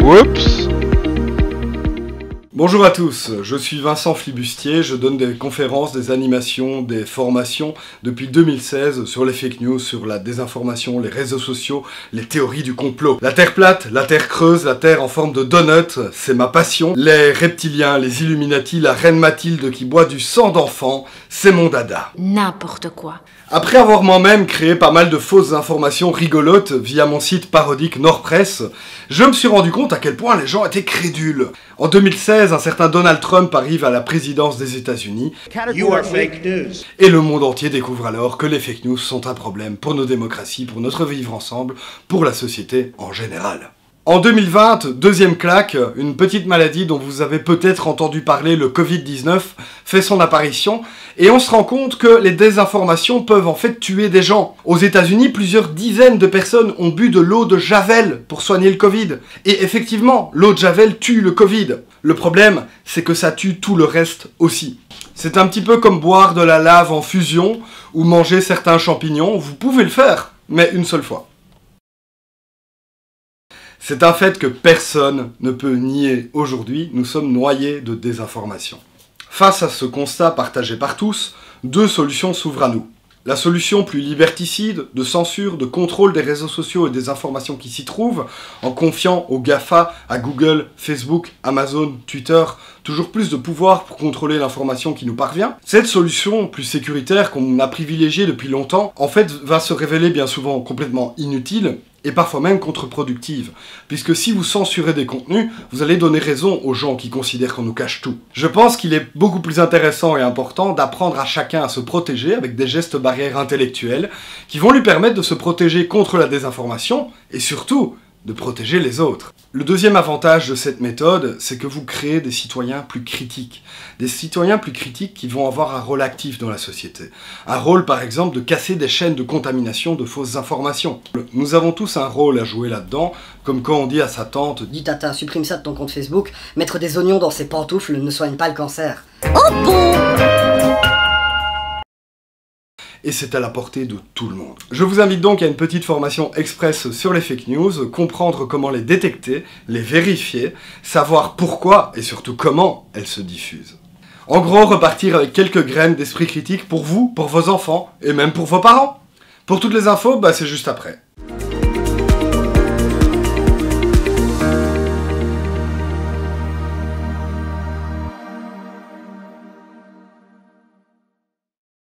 Oups. Bonjour à tous, je suis Vincent Flibustier, je donne des conférences, des animations, des formations depuis 2016 sur les fake news, sur la désinformation, les réseaux sociaux, les théories du complot. La Terre plate, la Terre creuse, la Terre en forme de donut, c'est ma passion. Les reptiliens, les Illuminati, la reine Mathilde qui boit du sang d'enfant, c'est mon dada. N'importe quoi. Après avoir moi-même créé pas mal de fausses informations rigolotes via mon site parodique Nordpress, je me suis rendu compte à quel point les gens étaient crédules. En 2016, un certain Donald Trump arrive à la présidence des États-Unis et le monde entier découvre alors que les fake news sont un problème pour nos démocraties, pour notre vivre ensemble, pour la société en général. En 2020, deuxième claque, une petite maladie dont vous avez peut-être entendu parler, le Covid-19, fait son apparition, et on se rend compte que les désinformations peuvent en fait tuer des gens. Aux États-Unis, plusieurs dizaines de personnes ont bu de l'eau de Javel pour soigner le Covid. Et effectivement, l'eau de Javel tue le Covid. Le problème, c'est que ça tue tout le reste aussi. C'est un petit peu comme boire de la lave en fusion, ou manger certains champignons, vous pouvez le faire, mais une seule fois. C'est un fait que personne ne peut nier aujourd'hui, nous sommes noyés de désinformation. Face à ce constat partagé par tous, deux solutions s'ouvrent à nous. La solution plus liberticide, de censure, de contrôle des réseaux sociaux et des informations qui s'y trouvent, en confiant aux GAFA, à Google, Facebook, Amazon, Twitter, toujours plus de pouvoir pour contrôler l'information qui nous parvient. Cette solution plus sécuritaire qu'on a privilégiée depuis longtemps, en fait, va se révéler bien souvent complètement inutile, et parfois même contre-productive, puisque si vous censurez des contenus, vous allez donner raison aux gens qui considèrent qu'on nous cache tout. Je pense qu'il est beaucoup plus intéressant et important d'apprendre à chacun à se protéger avec des gestes barrières intellectuels qui vont lui permettre de se protéger contre la désinformation et surtout de protéger les autres. Le deuxième avantage de cette méthode, c'est que vous créez des citoyens plus critiques. Des citoyens plus critiques qui vont avoir un rôle actif dans la société. Un rôle par exemple de casser des chaînes de contamination de fausses informations. Nous avons tous un rôle à jouer là-dedans, comme quand on dit à sa tante « Dis tata, supprime ça de ton compte Facebook, mettre des oignons dans ses pantoufles ne soigne pas le cancer. » Oh bon! Et c'est à la portée de tout le monde. Je vous invite donc à une petite formation express sur les fake news, comprendre comment les détecter, les vérifier, savoir pourquoi et surtout comment elles se diffusent. En gros, repartir avec quelques graines d'esprit critique pour vous, pour vos enfants et même pour vos parents. Pour toutes les infos, c'est juste après.